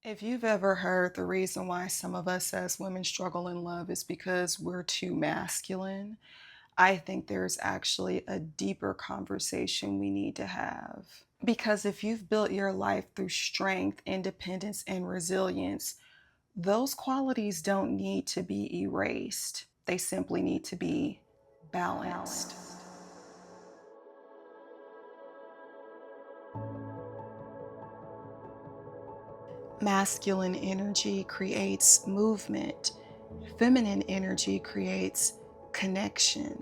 If you've ever heard the reason why some of us as women struggle in love is because we're too masculine, I think there's actually a deeper conversation we need to have. Because if you've built your life through strength, independence, and resilience, those qualities don't need to be erased. They simply need to be balanced. Masculine energy creates movement, feminine energy creates connection.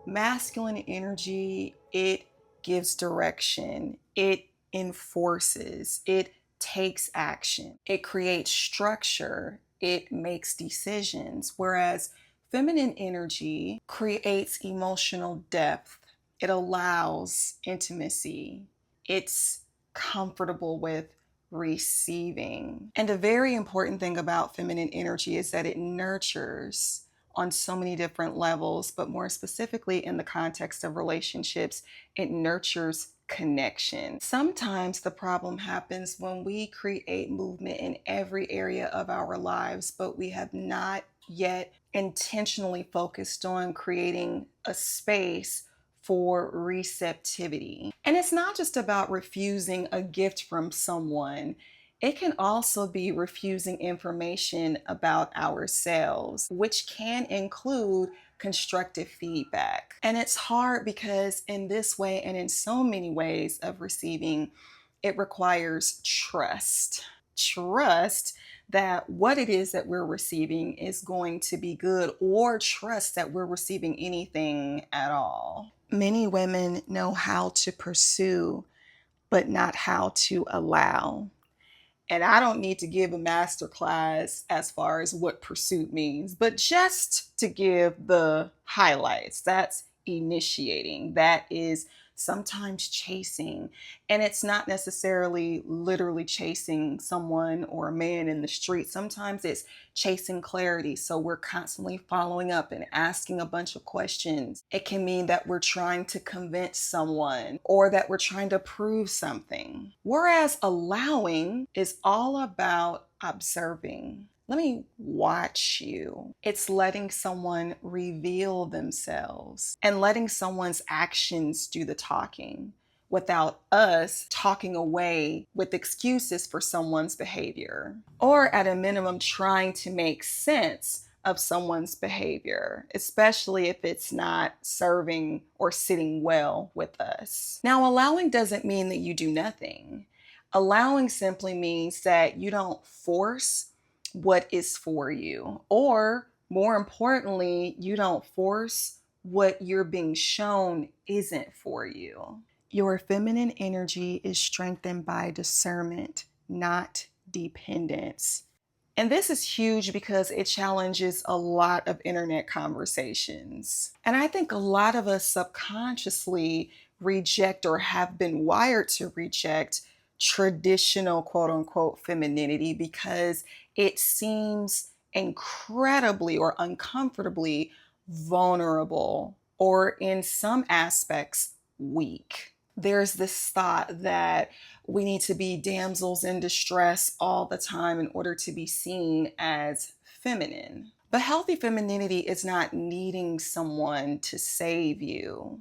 Masculine energy, it gives direction, it enforces, it takes action, it creates structure, it makes decisions. Whereas feminine energy creates emotional depth, it allows intimacy, it's comfortable with receiving. And a very important thing about feminine energy is that it nurtures on so many different levels, but more specifically in the context of relationships, it nurtures connection. Sometimes the problem happens when we create movement in every area of our lives, but we have not yet intentionally focused on creating a space for receptivity. And it's not just about refusing a gift from someone. It can also be refusing information about ourselves, which can include constructive feedback. And it's hard because, in this way and in so many ways of receiving, it requires trust. Trust that what it is that we're receiving is going to be good, or trust that we're receiving anything at all. Many women know how to pursue, but not how to allow. And I don't need to give a master class as far as what pursuit means, but just to give the highlights. That's initiating, that is sometimes chasing. And it's not necessarily literally chasing someone or a man in the street. Sometimes it's chasing clarity. So we're constantly following up and asking a bunch of questions. It can mean that we're trying to convince someone or that we're trying to prove something. Whereas allowing is all about observing. Let me watch you. It's letting someone reveal themselves and letting someone's actions do the talking without us talking away with excuses for someone's behavior, or at a minimum, trying to make sense of someone's behavior, especially if it's not serving or sitting well with us. Now, allowing doesn't mean that you do nothing. Allowing simply means that you don't force what is for you, or more importantly, you don't force what you're being shown isn't for you. Your feminine energy is strengthened by discernment, not dependence. And this is huge because it challenges a lot of internet conversations. And I think a lot of us subconsciously reject or have been wired to reject traditional quote unquote femininity because it seems incredibly or uncomfortably vulnerable, or in some aspects, weak. There's this thought that we need to be damsels in distress all the time in order to be seen as feminine. But healthy femininity is not needing someone to save you.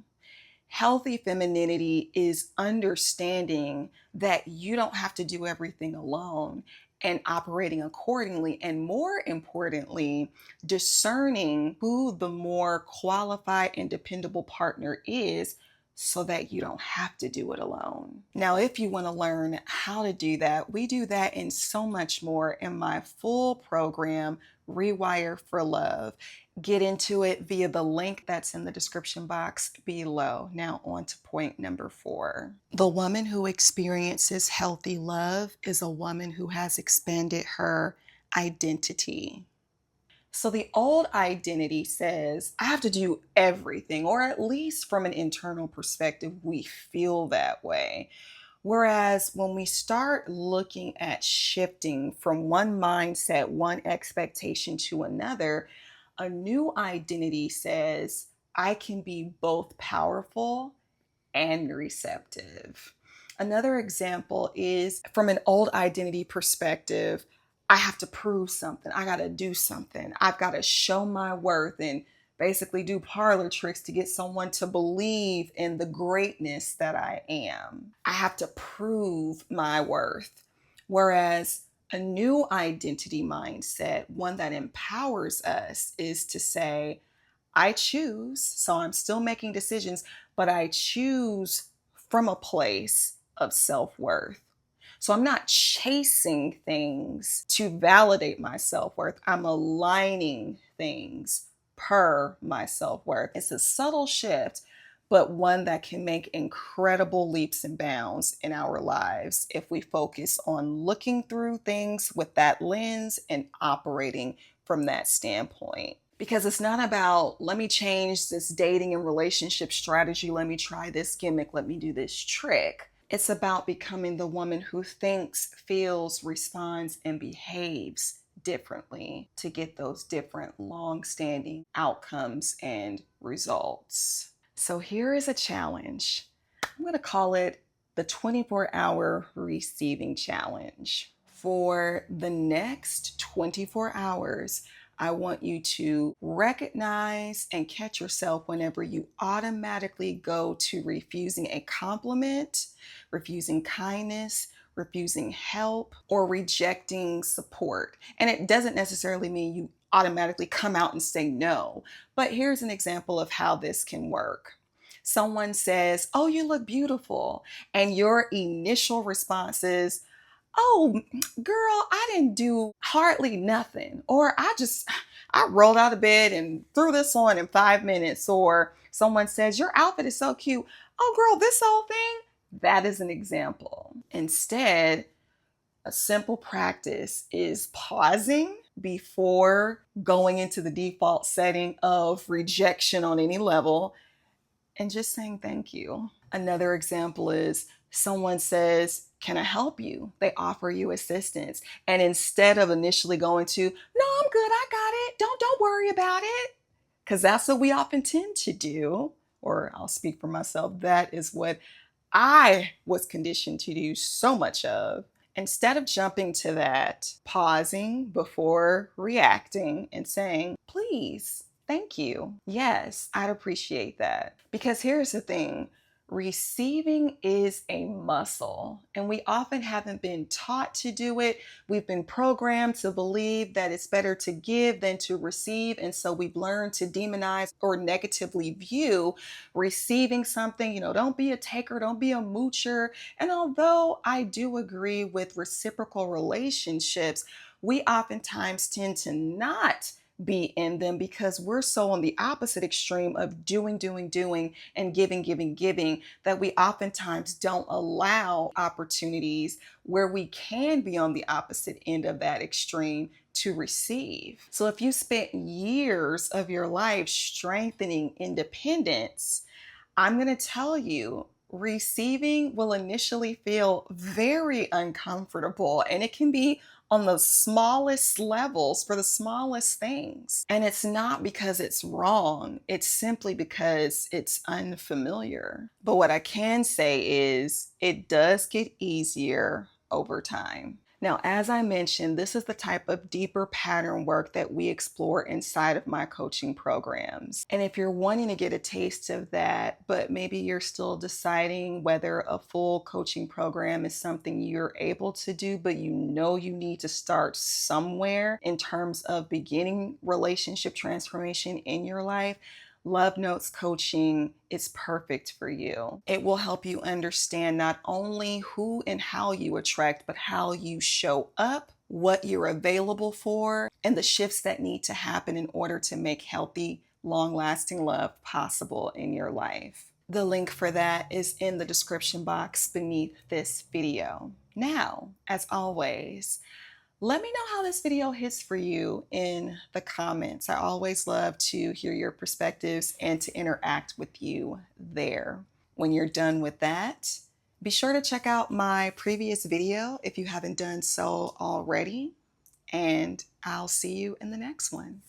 Healthy femininity is understanding that you don't have to do everything alone and operating accordingly. And more importantly, discerning who the more qualified and dependable partner is so that you don't have to do it alone. Now, if you want to learn how to do that, we do that and so much more in my full program, Rewire for Love. Get into it via the link that's in the description box below. Now, on to point number 4. The woman who experiences healthy love is a woman who has expanded her identity. So the old identity says, I have to do everything, or at least from an internal perspective, we feel that way. Whereas when we start looking at shifting from one mindset, one expectation to another, a new identity says, I can be both powerful and receptive. Another example is from an old identity perspective. I have to prove something. I got to do something. I've got to show my worth and basically do parlor tricks to get someone to believe in the greatness that I am. I have to prove my worth. Whereas a new identity mindset, one that empowers us, is to say, I choose, so I'm still making decisions, but I choose from a place of self worth. So I'm not chasing things to validate my self worth. I'm aligning things per my self worth. It's a subtle shift, but one that can make incredible leaps and bounds in our lives if we focus on looking through things with that lens and operating from that standpoint. Because it's not about, let me change this dating and relationship strategy, let me try this gimmick, let me do this trick. It's about becoming the woman who thinks, feels, responds, and behaves differently to get those different long-standing outcomes and results. So here is a challenge. I'm going to call it the 24-hour receiving challenge. For the next 24 hours, I want you to recognize and catch yourself whenever you automatically go to refusing a compliment, refusing kindness, refusing help, or rejecting support. And it doesn't necessarily mean you automatically come out and say no, but here's an example of how this can work. Someone says, "Oh, you look beautiful," and your initial response is, "Oh, girl, I didn't do hardly nothing." Or I rolled out of bed and threw this on in 5 minutes. Or someone says, "Your outfit is so cute." "Oh, girl, this whole thing." That is an example. Instead, a simple practice is pausing before going into the default setting of rejection on any level and just saying thank you. Another example is someone says, "Can I help you?" They offer you assistance. And instead of initially going to, "No, I'm good, I got it. Don't worry about it." Because that's what we often tend to do. Or I'll speak for myself. That is what I was conditioned to do so much of. Instead of jumping to that, pausing before reacting and saying, "Please, thank you. Yes, I'd appreciate that." Because here's the thing, receiving is a muscle, and we often haven't been taught to do it. We've been programmed to believe that it's better to give than to receive. And so we've learned to demonize or negatively view receiving something. Don't be a taker, don't be a moocher. And although I do agree with reciprocal relationships, we oftentimes tend to not be in them because we're so on the opposite extreme of doing, and giving, that we oftentimes don't allow opportunities where we can be on the opposite end of that extreme to receive. So if you spent years of your life strengthening independence, I'm going to tell you, receiving will initially feel very uncomfortable, and it can be on the smallest levels for the smallest things. And it's not because it's wrong, it's simply because it's unfamiliar. But what I can say is it does get easier over time. Now, as I mentioned, this is the type of deeper pattern work that we explore inside of my coaching programs. And if you're wanting to get a taste of that, but maybe you're still deciding whether a full coaching program is something you're able to do, but you need to start somewhere in terms of beginning relationship transformation in your life, Love Notes coaching is perfect for you. It will help you understand not only who and how you attract, but how you show up, what you're available for, and the shifts that need to happen in order to make healthy, long-lasting love possible in your life. The link for that is in the description box beneath this video. Now, as always, let me know how this video hits for you in the comments. I always love to hear your perspectives and to interact with you there. When you're done with that, be sure to check out my previous video if you haven't done so already, and I'll see you in the next one.